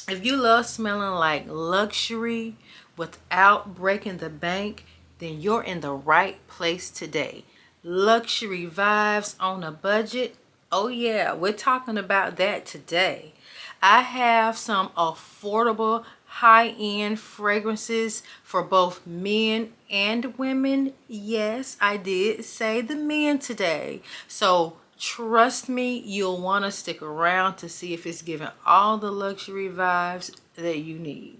If you love smelling like luxury without breaking the bank, then you're in the right place today. Luxury vibes on a budget. Oh yeah, we're talking about that today. I have some affordable high-end fragrances for both men and women. Yes, I did say the men today. So trust me, you'll want to stick around to see if it's giving all the luxury vibes that you need.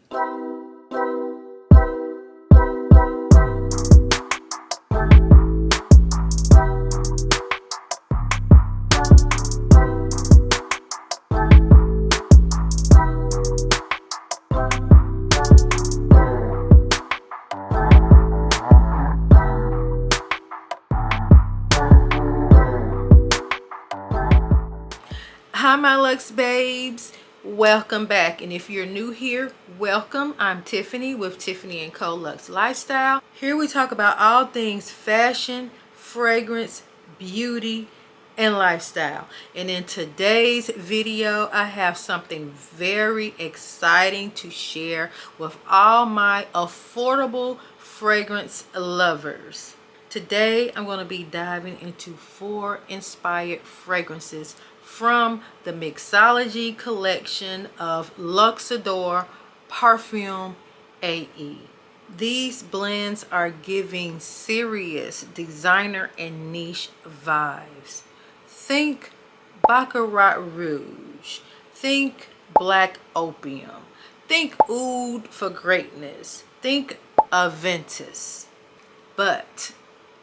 Hi my Luxe babes, welcome back. And if you're new here, welcome. I'm Tiffany with Tiffany & Co. Luxe Lifestyle. Here we talk about all things fashion, fragrance, beauty, and lifestyle. And in today's video, I have something very exciting to share with all my affordable fragrance lovers. Today, I'm going to be diving into 4 inspired fragrances from the Mixology collection of Luxodor Perfume AE. These blends are giving serious designer and niche vibes. Think Baccarat Rouge. Think Black Opium. Think Oud for Greatness. Think Aventus. But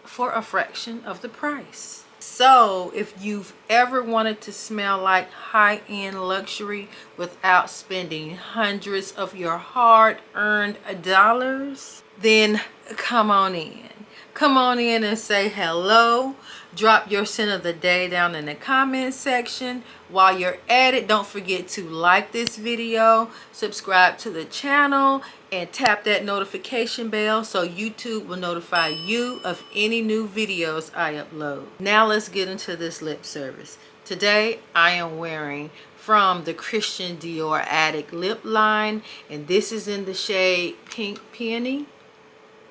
for a fraction of the price. So if you've ever wanted to smell like high-end luxury without spending hundreds of your hard-earned dollars, then come on in. Come on in and say hello. Drop your scent of the day down in the comment section. While you're at it, don't forget to like this video, subscribe to the channel, and tap that notification bell so YouTube will notify you of any new videos I upload. Now let's get into this lip service. Today I am wearing from the Christian Dior Addict lip line, and this is in the shade Pink Peony.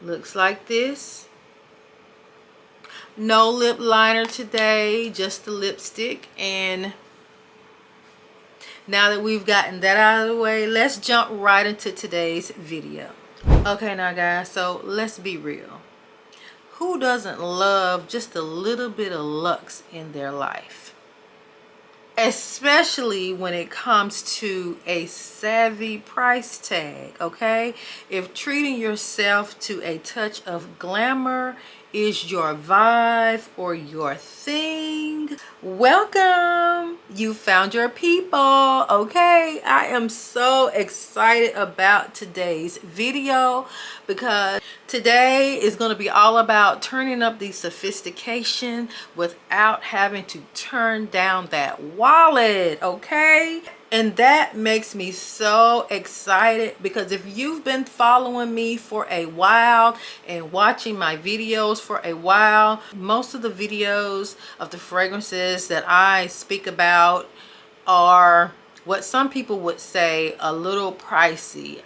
Looks like this. No lip liner today, just the lipstick. And now that we've gotten that out of the way, let's jump right into today's video. Okay now guys, so let's be real. Who doesn't love just a little bit of luxe in their life? Especially when it comes to a savvy price tag, okay? If treating yourself to a touch of glamour is your vibe or your thing, welcome. You found your people, okay? I am so excited about today's video because today is going to be all about turning up the sophistication without having to turn down that wallet, okay? And that makes me so excited because if you've been following me for a while and watching my videos for a while, most of the videos of the fragrances that I speak about are what some people would say a little pricey.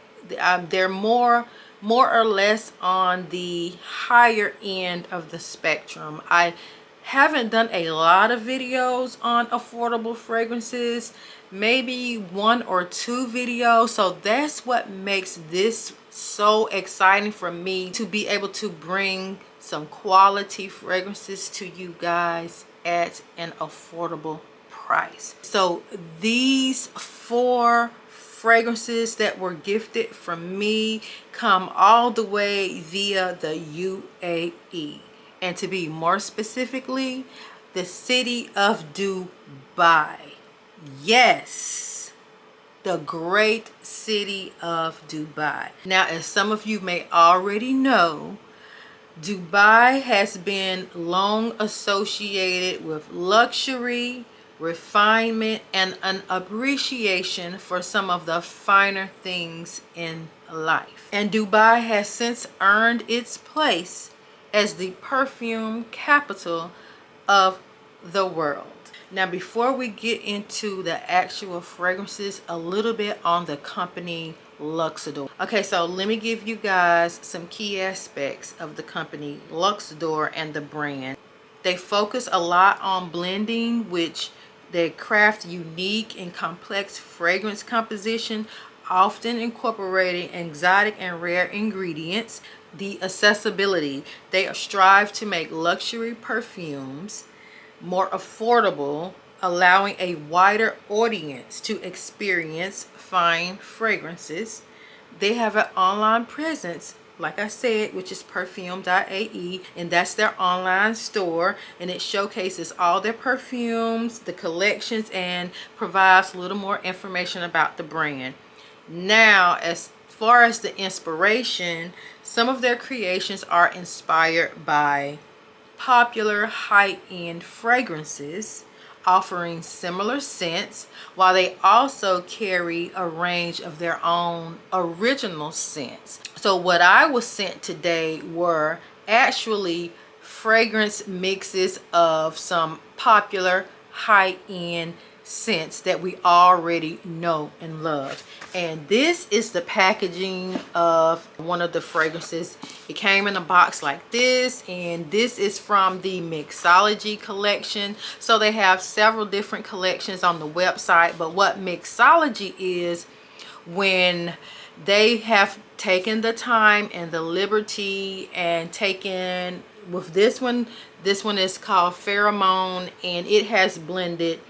They're more or less on the higher end of the spectrum. I haven't done a lot of videos on affordable fragrances, maybe 1 or 2 videos. So that's what makes this so exciting for me, to be able to bring some quality fragrances to you guys at an affordable price. So these 4 fragrances that were gifted from me come all the way via the UAE, and to be more specifically, the city of Dubai. Yes, the great city of Dubai. Now, as some of you may already know, Dubai has been long associated with luxury, refinement, and an appreciation for some of the finer things in life. And Dubai has since earned its place as the perfume capital of the world. Now, before we get into the actual fragrances, a little bit on the company Luxodor. Okay, so let me give you guys some key aspects of the company Luxodor and the brand. They focus a lot on blending, which they craft unique and complex fragrance composition, often incorporating exotic and rare ingredients. The accessibility, they strive to make luxury perfumes more affordable, allowing a wider audience to experience fine fragrances. They have an online presence, like I said, which is Perfume AE, and that's their online store, and it showcases all their perfumes, the collections, and provides a little more information about the brand. Now, as far as the inspiration, some of their creations are inspired by popular high-end fragrances, offering similar scents, while they also carry a range of their own original scents. So what I was sent today were actually fragrance mixes of some popular high-end scents that we already know and love. And this is the packaging of one of the fragrances. It came in a box like this, and this is from the Mixology collection. So they have several different collections on the website, but what Mixology is, when they have taken the time and the liberty and taken, with this one is called Pheromone, and it has blended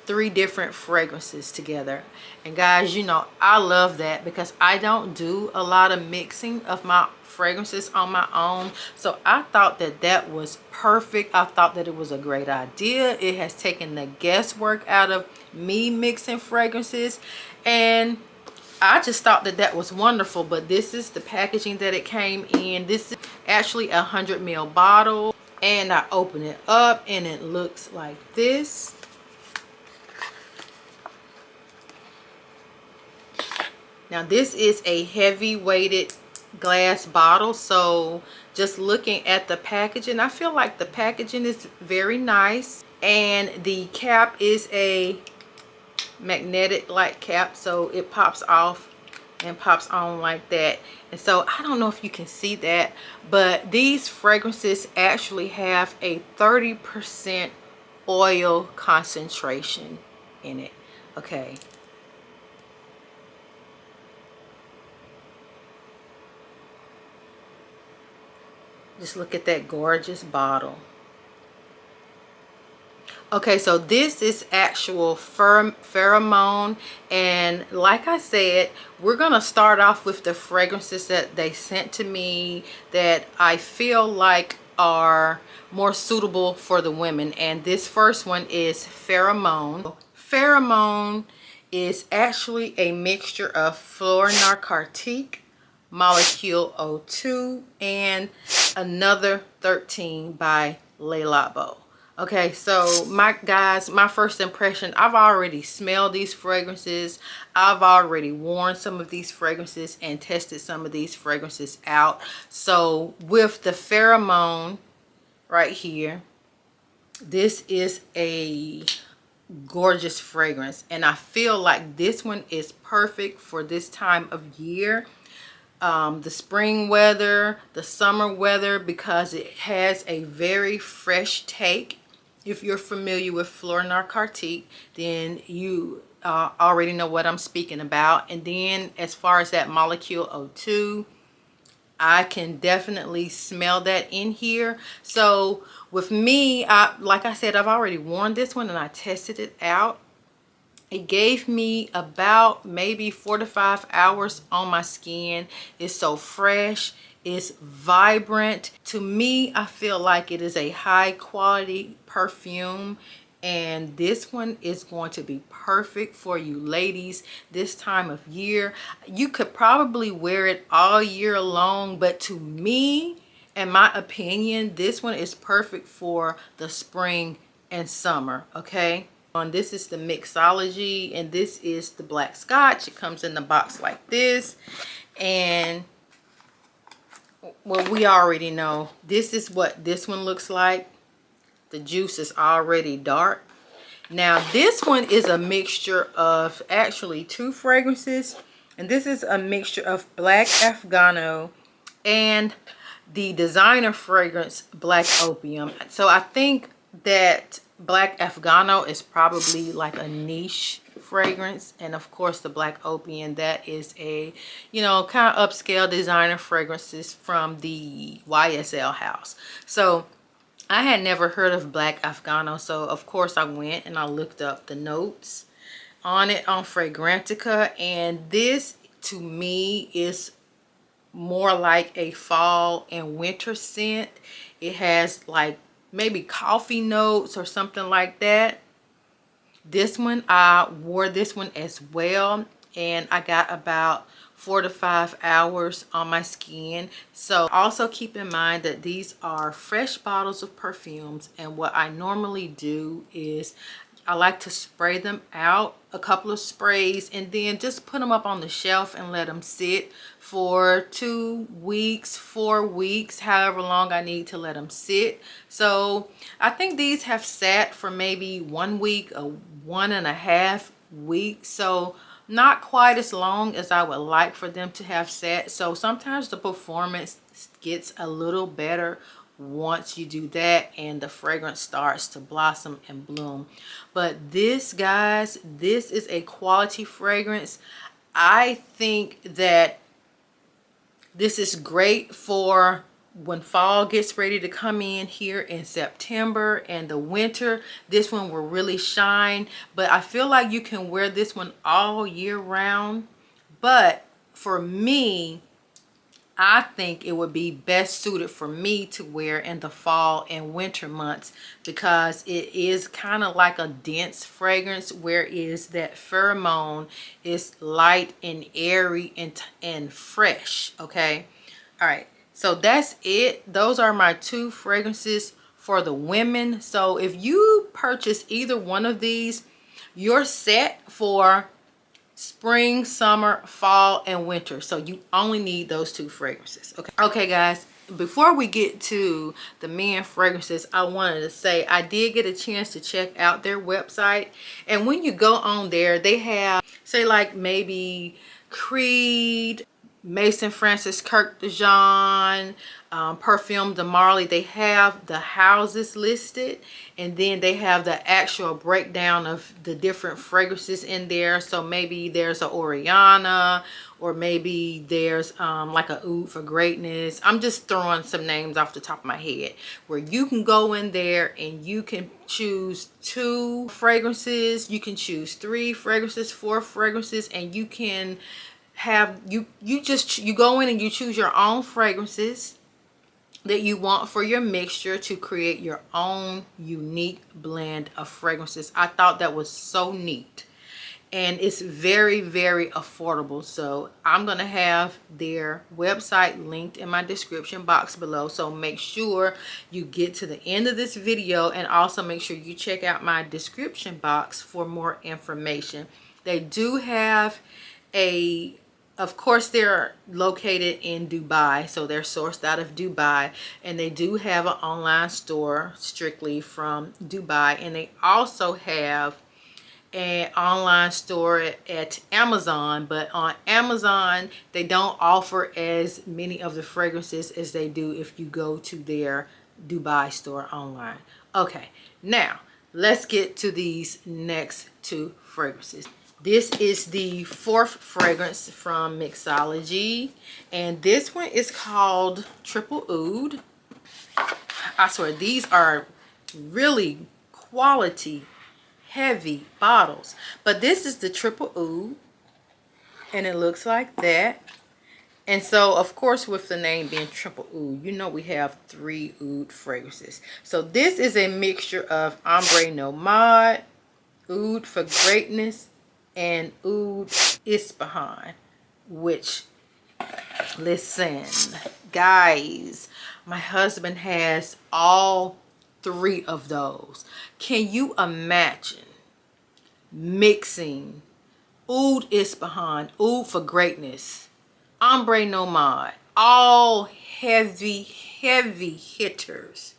3 different fragrances together. And guys, you know, I love that because I don't do a lot of mixing of my fragrances on my own. So I thought that that was perfect. I thought that it was a great idea. It has taken the guesswork out of me mixing fragrances, and I just thought that that was wonderful. But this is the packaging that it came in. This is actually a 100 ml bottle, and I open it up and it looks like this. Now this is a heavy weighted glass bottle, so just looking at the packaging, I feel like the packaging is very nice, and the cap is a magnetic like cap, so it pops off and pops on like that. And so I don't know if you can see that, but these fragrances actually have a 30% oil concentration in it. Okay, just look at that gorgeous bottle. Okay, so this is actual pheromone, and like I said, we're gonna start off with the fragrances that they sent to me that I feel like are more suitable for the women. And this first one is Pheromone. Pheromone is actually a mixture of Fleur Narcotique, Molecule O2, and Another 13 by Le Labo. Okay, so my guys, my first impression, I've already smelled these fragrances. I've already worn some of these fragrances and tested some of these fragrances out. So with the Pheromone right here, this is a gorgeous fragrance, and I feel like this one is perfect for this time of year. The spring weather, the summer weather, because it has a very fresh take. If you're familiar with Fleur Narcotique, then you already know what I'm speaking about. And then as far as that Molecule O2, I can definitely smell that in here. So with me, like I said, I've already worn this one and I tested it out. It gave me about maybe 4 to 5 hours on my skin. It's so fresh. It's vibrant. To me, I feel like it is a high quality perfume, and this one is going to be perfect for you ladies this time of year. You could probably wear it all year long, but to me, in my opinion, this one is perfect for the spring and summer. Okay, this is the Mixology, and this is the Black Scotch. It comes in the box like this, and well, we already know this is what this one looks like. The juice is already dark. Now this one is a mixture of actually 2 fragrances, and this is a mixture of Black Afgano and the designer fragrance Black Opium. So I think that Black Afgano is probably like a niche fragrance, and of course the Black Opium, that is a, you know, kind of upscale designer fragrances from the YSL house. So I had never heard of Black Afgano, so of course I went and I looked up the notes on it on Fragrantica, and this to me is more like a fall and winter scent. It has like maybe coffee notes or something like that. This one, I wore this one as well, and I got about 4 to 5 hours on my skin. So also keep in mind that these are fresh bottles of perfumes, and what I normally do is I like to spray them out, a couple of sprays, and then just put them up on the shelf and let them sit for 2 weeks, 4 weeks, however long I need to let them sit. So I think these have sat for maybe 1 week, 1.5 weeks. So not quite as long as I would like for them to have sat. So sometimes the performance gets a little better once you do that and the fragrance starts to blossom and bloom. But this, guys, this is a quality fragrance. I think that this is great for when fall gets ready to come in here in September, and the winter, this one will really shine. But I feel like you can wear this one all year round. But for me, I think it would be best suited for me to wear in the fall and winter months, because it is kind of like a dense fragrance, whereas that Pheromone is light and airy and fresh. Okay, all right, so that's it. Those are my 2 fragrances for the women. So if you purchase either one of these, you're set for spring, summer, fall, and winter. So you only need those 2 fragrances. Okay guys, before we get to the men fragrances, I wanted to say I did get a chance to check out their website, and when you go on there, they have, say, like maybe Creed, Mason Francis Kirk de Jean, Perfume de Marley. They have the houses listed, and then they have the actual breakdown of the different fragrances in there. So maybe there's a Oriana, or maybe there's like a Oud for Greatness. I'm just throwing some names off the top of my head, where you can go in there and you can choose 2 fragrances, you can choose 3 fragrances, 4 fragrances, and you can have you go in and you choose your own fragrances that you want for your mixture to create your own unique blend of fragrances. I thought that was so neat, and it's very, very affordable. So I'm gonna have their website linked in my description box below, so make sure you get to the end of this video, and also make sure you check out my description box for more information. They do have of course, they're located in Dubai, so they're sourced out of Dubai, and they do have an online store strictly from Dubai, and they also have an online store at Amazon. But on Amazon, they don't offer as many of the fragrances as they do if you go to their Dubai store online. Okay, now let's get to these next 2 fragrances. This is the 4th fragrance from Mixology, and this one is called Triple Oud. I swear, these are really quality, heavy bottles. But this is the Triple Oud, and it looks like that. And so, of course, with the name being Triple Oud, you know we have 3 oud fragrances. So this is a mixture of Ombré Nomade, Oud for Greatness, and Oud Ispahan, which, listen guys, my husband has all 3 of those. Can you imagine mixing Oud Ispahan, Oud for Greatness, Ombré Nomade, all heavy hitters,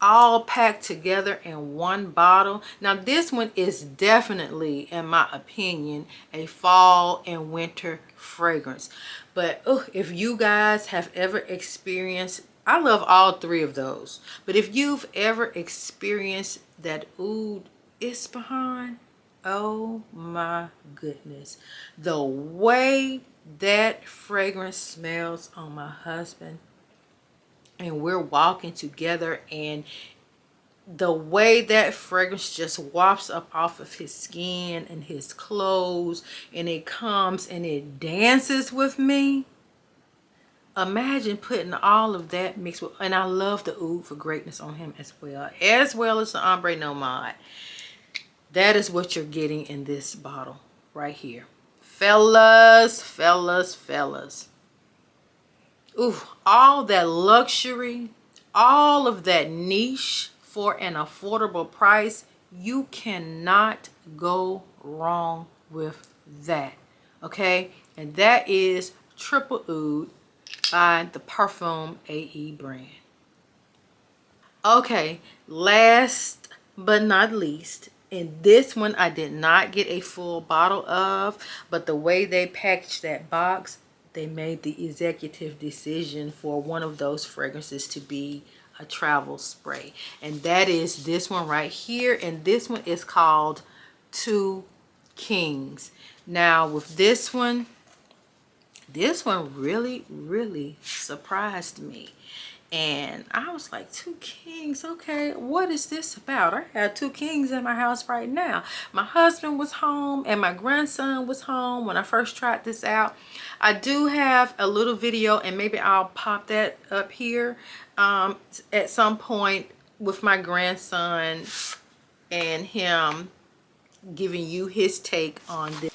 all packed together in one bottle. Now this one is definitely, in my opinion, a fall and winter fragrance. But if you guys have ever experienced, I love all three of those, but if you've ever experienced that Oud Ispahan, oh my goodness, the way that fragrance smells on my husband, and we're walking together, and the way that fragrance just wafts up off of his skin and his clothes, and it comes and it dances with me. Imagine putting all of that mixed with, and I love the Oud for Greatness on him as well as the Ombré Nomade. That is what you're getting in this bottle right here, fellas, fellas, fellas. Ooh, all that luxury, all of that niche for an affordable price. You cannot go wrong with that, okay? And that is Triple Oud by the Perfume AE brand. Okay, last but not least, in this one I did not get a full bottle of, but the way they packaged that box, they made the executive decision for one of those fragrances to be a travel spray, and that is this one right here. And this one is called Two Kings. Now with this one really surprised me, and I was like, Two Kings, okay, what is this about? I had two kings in my house right now. My husband was home and my grandson was home when I first tried this out. I do have a little video, and maybe I'll pop that up here at some point, with my grandson and him giving you his take on this.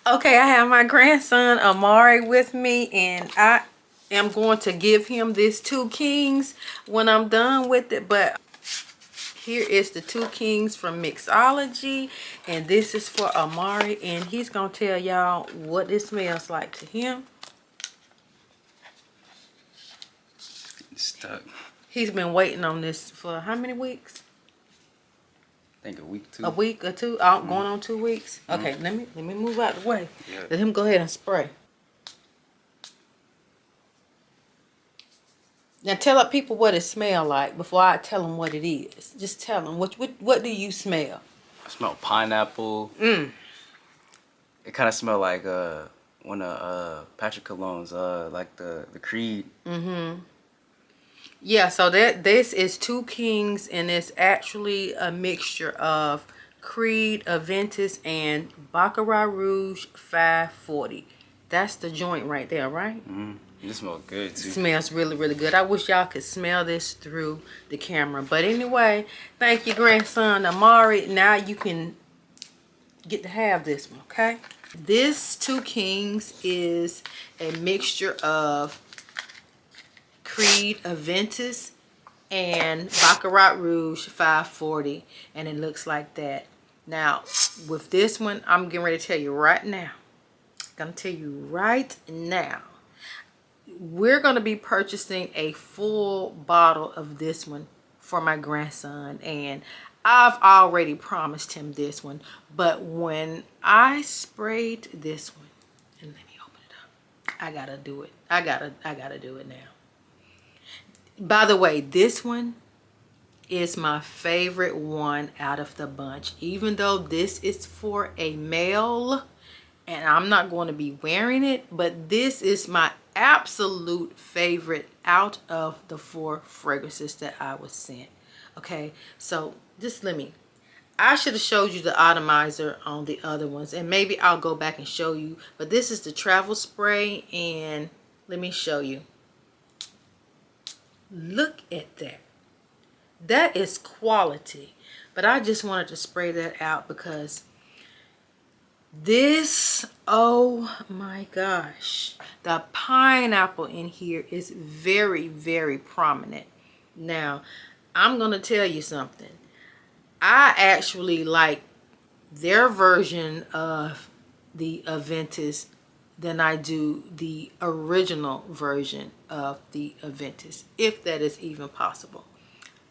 Okay, I have my grandson Amari with me, and I am going to give him this Two Kings when I'm done with it. But here is the Two Kings from Mixology, and this is for Amari, and he's gonna tell y'all what it smells like to him. It's stuck. He's been waiting on this for how many weeks? I think a week, two. A week or two? Going on 2 weeks. Okay, let me move out the way. Yeah. Let him go ahead and spray. Now tell up people what it smells like before I tell them what it is. Just tell them what do you smell? I smell pineapple. It kind of smell like one of Patrick Cologne's like the Creed. Yeah, so this is Two Kings, and it's actually a mixture of Creed, Aventus, and Baccarat Rouge 540. That's the joint right there, right? It smells good too. It smells really, really good. I wish y'all could smell this through the camera. But anyway, thank you, grandson Amari. Now you can get to have this one, okay? This Two Kings is a mixture of Creed, Aventus, and Baccarat Rouge 540, and it looks like that. Now with this one, I'm getting ready to tell you right now. We're going to be purchasing a full bottle of this one for my grandson, and I've already promised him this one. But when I sprayed this one, and let me open it up, I gotta do it. I gotta do it now. By the way, this one is my favorite one out of the bunch, even though this is for a male and I'm not going to be wearing it, but this is my absolute favorite out of the 4 fragrances that I was sent. Okay, so just I should have showed you the atomizer on the other ones, and maybe I'll go back and show you, but this is the travel spray, and let me show you. Look at that. That is quality. But I just wanted to spray that out because this, oh my gosh, the pineapple in here is very, very prominent. Now, I'm going to tell you something. I actually like their version of the Aventus than I do the original version of the Aventus, if that is even possible.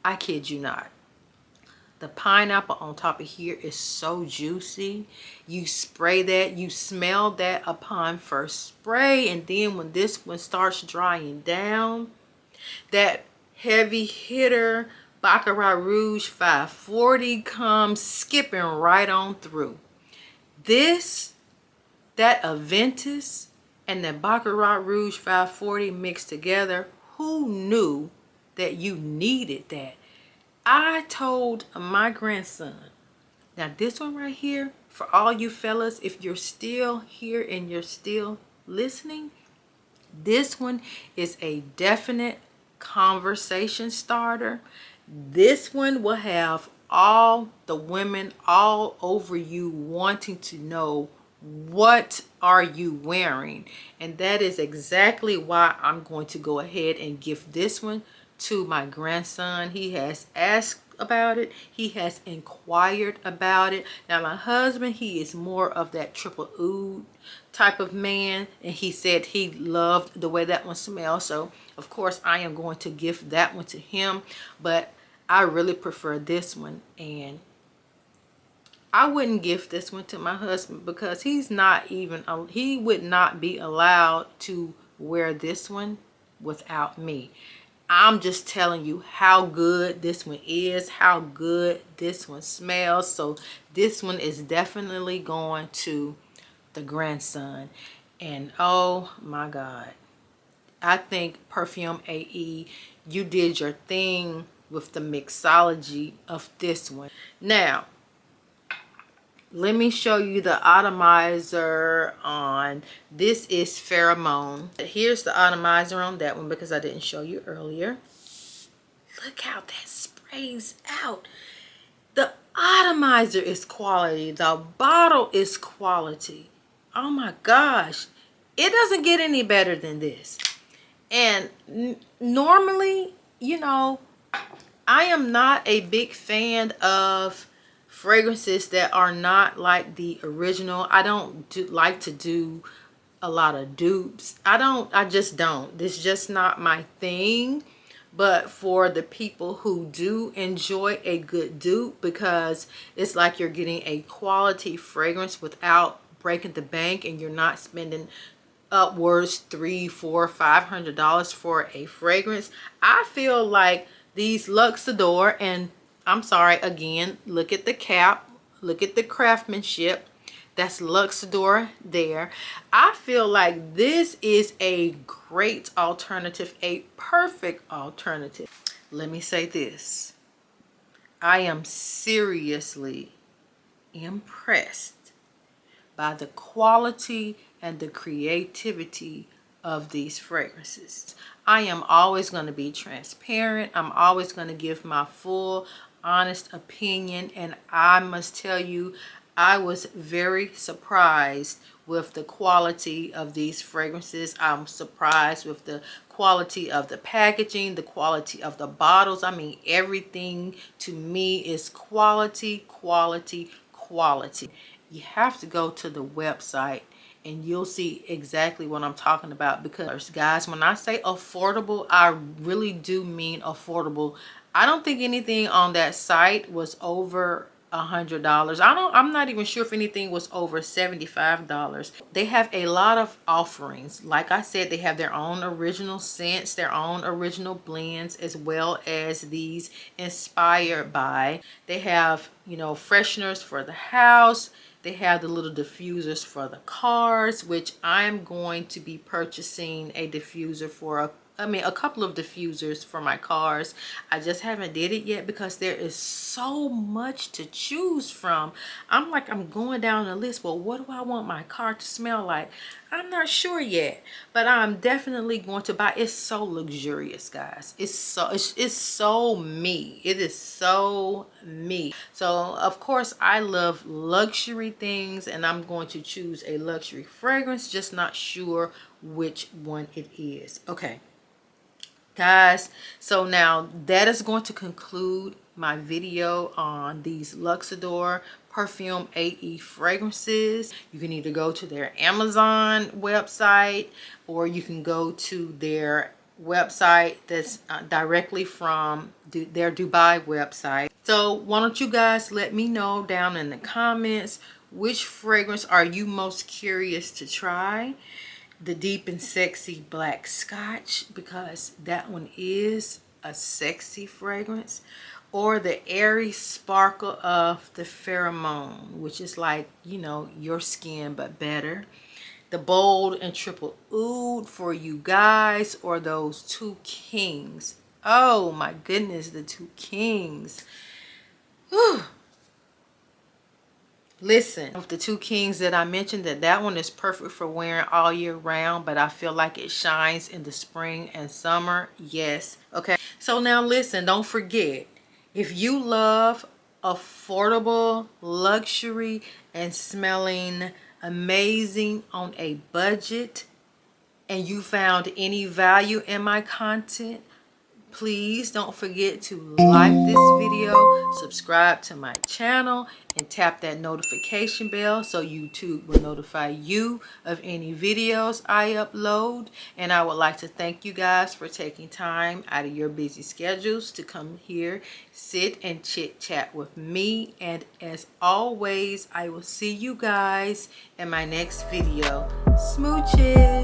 I kid you not. The pineapple on top of here is so juicy. You spray that, you smell that upon first spray, and then when this one starts drying down, that heavy hitter Baccarat Rouge 540 comes skipping right on through. This, that Aventus, and the Baccarat Rouge 540 mixed together, who knew that you needed that? I told my grandson, now this one right here, for all you fellas, if you're still here and you're still listening, this one is a definite conversation starter. This one will have all the women all over you wanting to know, what are you wearing? And that is exactly why I'm going to go ahead and give this one to my grandson. He has asked about it. He has inquired about it. Now my husband, he is more of that triple oud type of man, and he said he loved the way that one smells. So of course I am going to give that one to him, but I really prefer this one, and I wouldn't give this one to my husband because he's not even, he would not be allowed to wear this one without me. I'm just telling you how good this one is, how good this one smells. So this one is definitely going to the grandson. And oh my God, I think Perfume AE, you did your thing with the mixology of this one. Now, let me show you the atomizer on, this is Pheromone. Here's the atomizer on that one because I didn't show you earlier. Look how that sprays out. The atomizer is quality. The bottle is quality. Oh my gosh. It doesn't get any better than this. And normally, you know, I am not a big fan of fragrances that are not like the original. I don't like to do a lot of dupes. I just don't. This is just not my thing. But for the people who do enjoy a good dupe, because it's like you're getting a quality fragrance without breaking the bank, and you're not spending upwards $300, $400, $500 for a fragrance. I feel like these Luxodor, and I'm sorry again, look at the cap, look at the craftsmanship, that's Luxodor there. I feel like this is a great alternative, a perfect alternative. Let me say this, I am seriously impressed by the quality and the creativity of these fragrances. I am always going to be transparent. I'm always going to give my full honest opinion, and I must tell you, I was very surprised with the quality of these fragrances. I'm surprised with the quality of the packaging, the quality of the bottles. I mean, everything to me is quality, quality, quality. You have to go to the website and you'll see exactly what I'm talking about, because guys, when I say affordable, I really do mean affordable. I don't think anything on that site was over $100. I'm not even sure if anything was over $75. They have a lot of offerings. Like I said, they have their own original scents, their own original blends, as well as these inspired by. They have, you know, fresheners for the house. They have the little diffusers for the cars, which I'm going to be purchasing a diffuser for a couple of diffusers for my cars. I just haven't did it yet because there is so much to choose from. I'm going down the list. Well, what do I want my car to smell like? I'm not sure yet, but I'm definitely going to buy. It's so luxurious, guys. It's so me. It is so me. So of course I love luxury things, and I'm going to choose a luxury fragrance, just not sure which one it is. Okay, guys, so now that is going to conclude my video on these Luxodor Perfume AE fragrances. You can either go to their Amazon website, or you can go to their website that's directly from their Dubai website. So why don't you guys let me know down in the comments, which fragrance are you most curious to try? The Deep and Sexy Black Scotch, because that one is a sexy fragrance, or the airy sparkle of the Pheromone, which is like, you know, your skin but better. The bold and triple oud for you guys, or those two kings. Oh my goodness, the two kings. Whew. Listen, with the two kings that I mentioned, that one is perfect for wearing all year round, but I feel like it shines in the spring and summer. Yes. Okay. So now listen, don't forget, if you love affordable luxury and smelling amazing on a budget, and you found any value in my content, please don't forget to like this video, subscribe to my channel, and tap that notification bell so YouTube will notify you of any videos I upload. And I would like to thank you guys for taking time out of your busy schedules to come here, sit and chit chat with me. And as always, I will see you guys in my next video. Smooches!